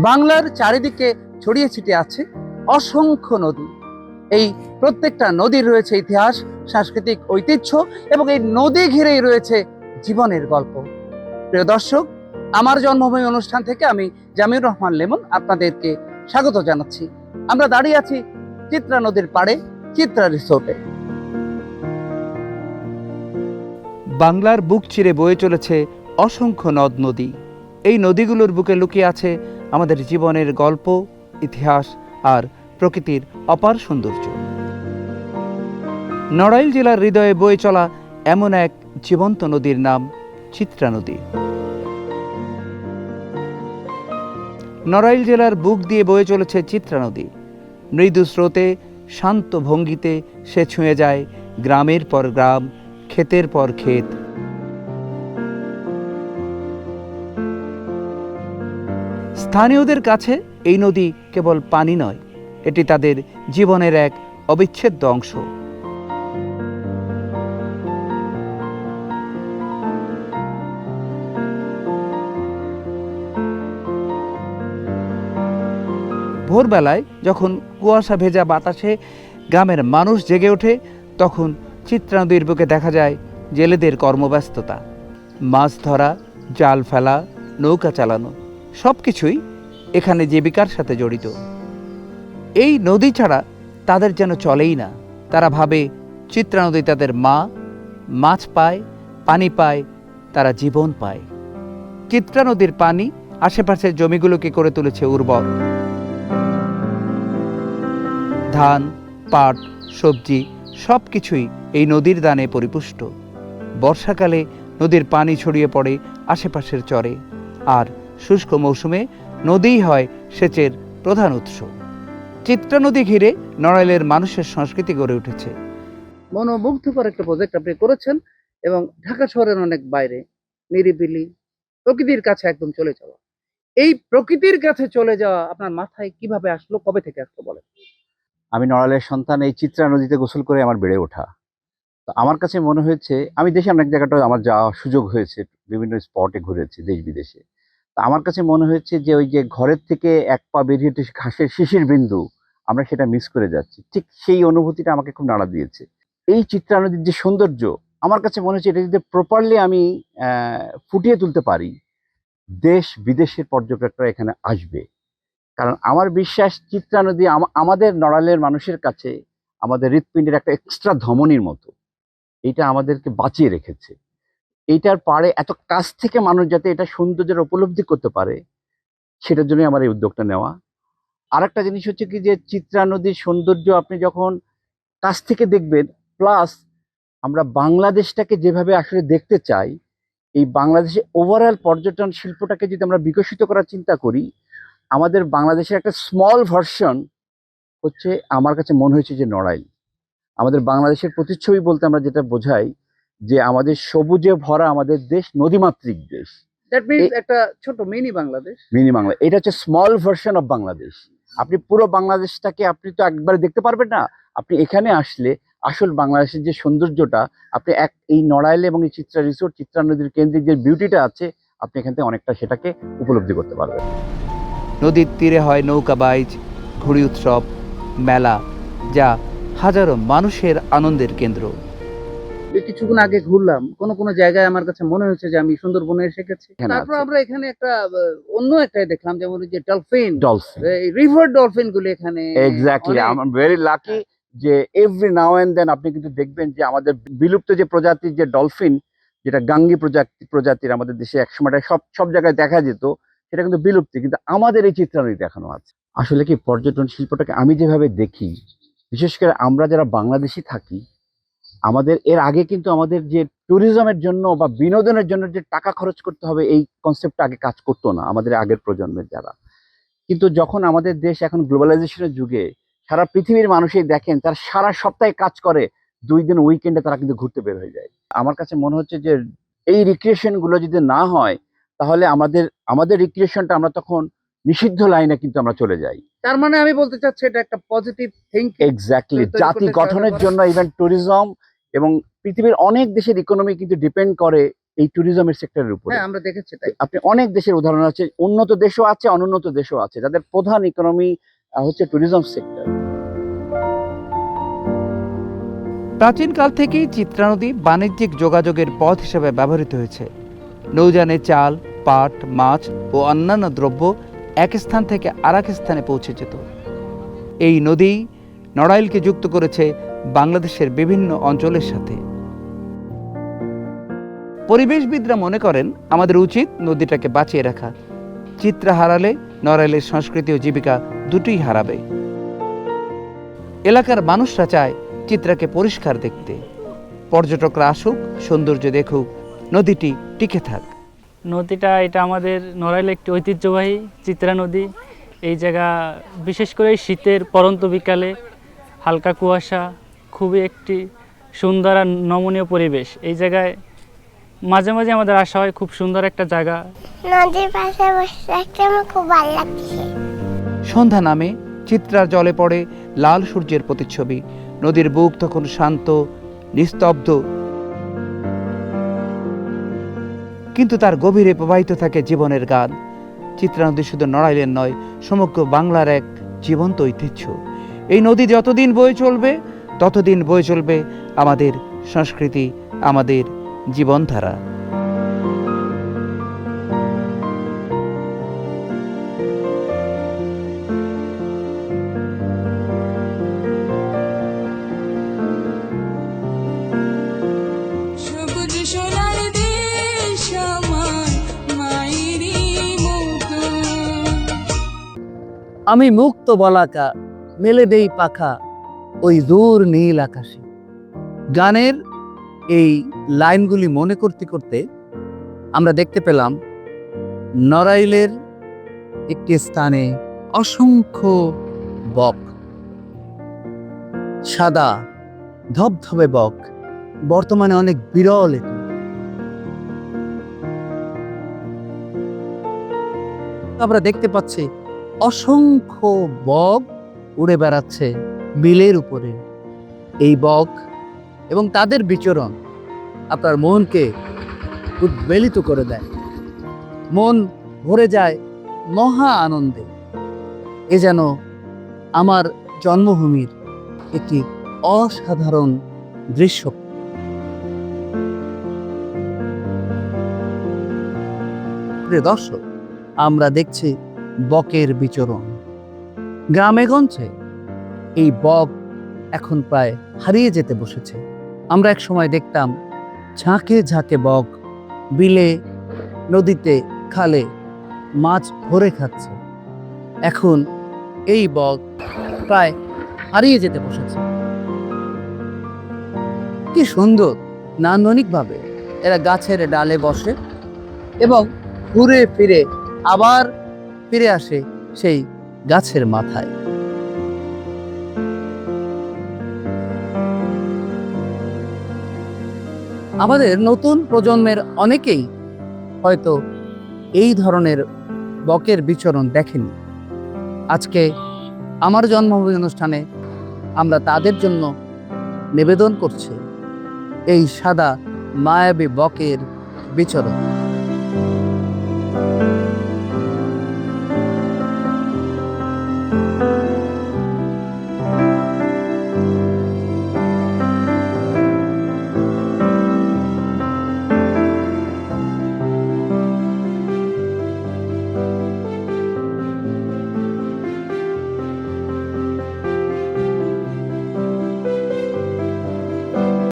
বাংলার চারিদিকে ছড়িয়ে ছিটিয়ে আছে অসংখ্য নদী। এই প্রত্যেকটা নদীর রয়েছে ইতিহাস, সাংস্কৃতিক ঐতিহ্য এবং এই নদী ঘিরেই রয়েছে জীবনের গল্প। প্রিয় দর্শক, আমার জন্মভূমি অনুষ্ঠান থেকে আমি জামিউর রহমান লেমন আপনাদেরকে স্বাগত জানাচ্ছি। আমরা দাঁড়িয়ে আছি চিত্রা নদীর পাড়ে, চিত্রা রিসোর্টে। বাংলার বুক চিরে বয়ে চলেছে অসংখ্য নদ নদী। এই নদীগুলোর বুকে লুকিয়ে আছে আমাদের জীবনের গল্প, ইতিহাস আর প্রকৃতির অপার সৌন্দর্য। নড়াইল জেলার হৃদয়ে বয়ে চলা এমন এক জীবন্ত নদীর নাম চিত্রা নদী। নড়াইল জেলার বুক দিয়ে বয়ে চলেছে চিত্রা নদী। মৃদু স্রোতে, শান্ত ভঙ্গিতে সে ছুঁয়ে যায় গ্রামের পর গ্রাম, ক্ষেতের পর ক্ষেত। স্থানীয়দের কাছে এই নদী কেবল পানি নয়, এটি তাদের জীবনের এক অবিচ্ছেদ্য অংশ। ভোরবেলায় যখন কুয়াশা ভেজা বাতাসে গ্রামের মানুষ জেগে ওঠে, তখন চিত্রা নদীর বুকে দেখা যায় জেলেদের কর্মব্যস্ততা। মাছ ধরা, জাল ফেলা, নৌকা চালানো, সব কিছুই এখানে জীবিকার সাথে জড়িত। এই নদী ছাড়া তাদের যেন চলেই না। তারা ভাবে চিত্রা নদী তাদের মা। মাছ পায়, পানি পায়, তারা জীবন পায়। চিত্রা নদীর পানি আশেপাশের জমিগুলোকে করে তুলেছে উর্বর। ধান, পাট, সবজি সব কিছুই এই নদীর দানে পরিপুষ্ট। বর্ষাকালে নদীর পানি ছড়িয়ে পড়ে আশেপাশের চরে, আর শুষ্ক মৌসুমে নদীই হয় সেচের প্রধান উৎস। চিত্রা নদী ঘিরে নড়াইলের মানুষের সংস্কৃতি গড়ে উঠেছে। মনোমুগ্ধকর একটা প্রজেক্ট আপনি করেছেন, এবং ঢাকা শহরের অনেক বাইরে, নিরিবিলি, প্রকৃতির কাছে একদম চলে যাওয়া। এই প্রকৃতির কাছে চলে যাওয়া আপনার মাথায় কিভাবে আসলো, কবে থেকে আসলো বলেন? আমি নড়াইলের সন্তান। এই চিত্রা নদীতে গোসল করে আমার বেড়ে ওঠা। তো আমার কাছে মনে হয়েছে, আমি দেশে অনেক জায়গাটা আমার যাওয়ার সুযোগ হয়েছে, বিভিন্ন স্পটে ঘুরেছি দেশ বিদেশে। তা আমার কাছে মনে হয়েছে যে ওই যে ঘরের থেকে এক পা বেরিয়ে ঘাসের শিশির বিন্দু, আমরা সেটা মিস করে যাচ্ছি। ঠিক সেই অনুভূতিটা আমাকে খুব নাড়া দিয়েছে। এই চিত্রা নদীর যে সৌন্দর্য, আমার কাছে মনে হচ্ছে এটা যদি প্রপারলি আমি ফুটিয়ে তুলতে পারি, দেশ বিদেশের পর্যটকরা এখানে আসবে। কারণ আমার বিশ্বাস, চিত্রা নদী আমাদের নড়াইলের মানুষের কাছে আমাদের হৃৎপিণ্ডের একটা এক্সট্রা ধমনীর মতো। এটা আমাদেরকে বাঁচিয়ে রেখেছে। এইটার পাড়ে এত কাছ থেকে মানুষ যাতে এটা সৌন্দর্যের উপলব্ধি করতে পারে, সেটার জন্যই আমার এই উদ্যোগটা নেওয়া। আরেকটা জিনিস হচ্ছে কি, যে চিত্রা নদীর সৌন্দর্য আপনি যখন কাছ থেকে দেখবেন, প্লাস আমরা বাংলাদেশটাকে যেভাবে আসলে দেখতে চাই, এই বাংলাদেশে ওভারঅল পর্যটন শিল্পটাকে যদি আমরা বিকশিত করার চিন্তা করি, আমাদের বাংলাদেশের একটা স্মল ভার্সন হচ্ছে আমার কাছে মনে হয়েছে যে নড়াইল। আমাদের বাংলাদেশের প্রতিচ্ছবি বলতে আমরা যেটা বোঝাই, যে আমাদের সবুজে ভরা আমাদের দেশ, নদীমাতৃক দেশ। দ্যাট মিন্স একটা ছোট মিনি বাংলাদেশ। মিনি বাংলা, এটা হচ্ছে স্মল ভার্সন অফ বাংলাদেশ। আপনি পুরো বাংলাদেশটাকে আপনি তো একবারে দেখতে পারবেন না। আপনি এখানে আসলে আসল বাংলাদেশের যে সৌন্দর্যটা, আপনি এই নড়াইলে এবং এই চিত্রা রিসোর্ট, চিত্রা নদীর কেন্দ্রিক যে বিউটিটা আছে, আপনি এখান থেকে অনেকটা সেটাকে উপলব্ধি করতে পারবেন। নদীর তীরে হয় নৌকা বাইচ, ঘুড়ি উৎসব, মেলা, যা হাজারো মানুষের আনন্দের কেন্দ্র। কিছুক্ষণ আগে ঘুরলাম, কোন কোন জায়গায় আমার কাছে মনে হচ্ছে যে আমি সুন্দরবনে এসে গেছি। তারপর আমরা এখানে একটা অন্য একটাই দেখলাম, যেমন যে ডলফিন, রিভার ডলফিন গুলো এখানে। Exactly, I am very lucky যে এভরি নাও এন্ড দেন আপনি কিন্তু দেখবেন যে আমাদের বিলুপ্ত যে প্রজাতির যে ডলফিন, যেটা গাঙ্গি প্রজাতির আমাদের দেশে একসময় সব জায়গায় দেখা যেত, সেটা কিন্তু বিলুপ্তি, কিন্তু আমাদের এই চিত্রা নদী দেখানো আছে। আসলে কি, পর্যটন শিল্পটাকে আমি যেভাবে দেখি, বিশেষ করে আমরা যারা বাংলাদেশি থাকি, আমাদের এর আগে কিন্তু আমাদের যে ট্যুরিজমের জন্য বা বিনোদনের জন্য যে টাকা খরচ করতে হবে, এই কনসেপ্টটা আগে কাজ করতো না আমাদের আগের প্রজন্মের যারা। কিন্তু যখন আমাদের দেশ এখন গ্লোবালাইজেশনের যুগে, সারা পৃথিবীর মানুষই দেখেন তারা সারা সপ্তাহে কাজ করে, 2 দিন উইকেন্ডে তারা কিন্তু ঘুরতে বের হয়ে যায়। আমার কাছে মনে হচ্ছে যে এই রিক্রিয়েশন গুলো যদি না হয়, তাহলে আমাদের রিক্রিয়েশনটা আমরা তখন নিষিদ্ধ লাইনে কিন্তু আমরা চলে যাই। তার মানে আমি বলতে চাচ্ছি এটা একটা পজিটিভ থিঙ্কিং। এক্স্যাক্টলি, জাতি গঠনের জন্য ইভেন ট্যুরিজম এবং পৃথিবীর অনেক দেশের ইকোনমি কিন্তু ডিপেন্ড করে এই ট্যুরিজমের সেক্টরের উপরে। আমরা দেখেছি তাই। আপনি অনেক দেশের উদাহরণ আছে, উন্নত দেশও আছে, অনুন্নত দেশও আছে, যাদের প্রধান ইকোনমি হচ্ছে ট্যুরিজম সেক্টর। প্রাচীনকাল থেকেই চিত্রা নদী বাণিজ্যিক যোগাযোগের পথ হিসেবে ব্যবহৃত হয়েছে। নৌযানে চাল, পাট, মাছ ও অন্যান্য দ্রব্য এক স্থান থেকে আরেক স্থানে পৌঁছে যেত। এই নদী নড়াইলকে যুক্ত করেছে বাংলাদেশের বিভিন্ন অঞ্চলের সাথে। পরিবেশবিদরা মনে করেন আমাদের উচিত নদীটাকে বাঁচিয়ে রাখা। চিত্রা হারালে নড়াইলের সংস্কৃতি ও জীবিকা দুটোই হারাবে। এলাকার মানুষরা চায় চিত্রাকে পরিষ্কার দেখতে। পর্যটকরা আসুক, সৌন্দর্য দেখুক, নদীটি টিকে থাক। নদীটা এটা আমাদের নড়াইলে একটি ঐতিহ্যবাহী চিত্রা নদী। এই জায়গা বিশেষ করে এই শীতের পরন্ত বিকালে হালকা কুয়াশা, খুবই একটি সুন্দর আর নমনীয় পরিবেশ। এই জায়গায় মাঝে মাঝে আমাদের আসা হয়, খুব সুন্দর একটা জায়গা। নদীর পাশে বসে থাকতে আমার খুব ভালো লাগছে। সন্ধ্যা নামে চিত্রার জলে পড়ে লাল সূর্যের প্রতিচ্ছবি। নদীর বুক তখন শান্ত, নিস্তব্ধ, কিন্তু তার গভীরে প্রবাহিত থাকে জীবনের গান। চিত্রা নদী শুধু নড়াইলের নয়, সমগ্র বাংলার এক জীবন্ত ঐতিহ্য। এই নদী যতদিন বয়ে চলবে, ততদিন বয়ে চলবে আমাদের সংস্কৃতি, আমাদের জীবনধারা। সবুজ সোনার দেশ আমার মায়েরই মতো। আমি মুক্ত বলাকা, মেলে দেই পাখা ওই দূর নীল আকাশে। গানের এই লাইনগুলি মনে করতে করতে আমরা দেখতে পেলাম নড়াইলের একটি স্থানে অসংখ্য বক, সাদা ধবধবে বক, বর্তমানে অনেক বিরল এটি। আমরা দেখতে পাচ্ছি অসংখ্য বক উড়ে বেড়াচ্ছে বিলের উপরে। এই বক এবং তাদের বিচরণ আপনার মনকে উদ্বেলিত করে দেয়, মন ভরে যায় মহা আনন্দে। এ যেন আমার জন্মভূমির একটি অসাধারণ দৃশ্য। প্রিয় দর্শক, আমরা দেখছি বকের বিচরণ। গ্রামে গঞ্জে এই বক এখন প্রায় হারিয়ে যেতে বসেছে। আমরা এক সময় দেখতাম ঝাঁকে ঝাঁকে বক বিলে, নদীতে, খালে মাছ ভরে খাচ্ছে। এখন এই বক প্রায় হারিয়ে যেতে বসেছে। কি সুন্দর নান্দনিকভাবে এরা গাছের ডালে বসে এবং ঘুরে ফিরে আবার ফিরে আসে সেই গাছের মাথায়। আমাদের নতুন প্রজন্মের অনেকেই হয়তো এই ধরনের বকের বিচরণ দেখেনি। আজকে আমার জন্মভূমি অনুষ্ঠানে আমরা তাদের জন্য নিবেদন করছি এই সাদা মায়াবী বকের বিচরণ।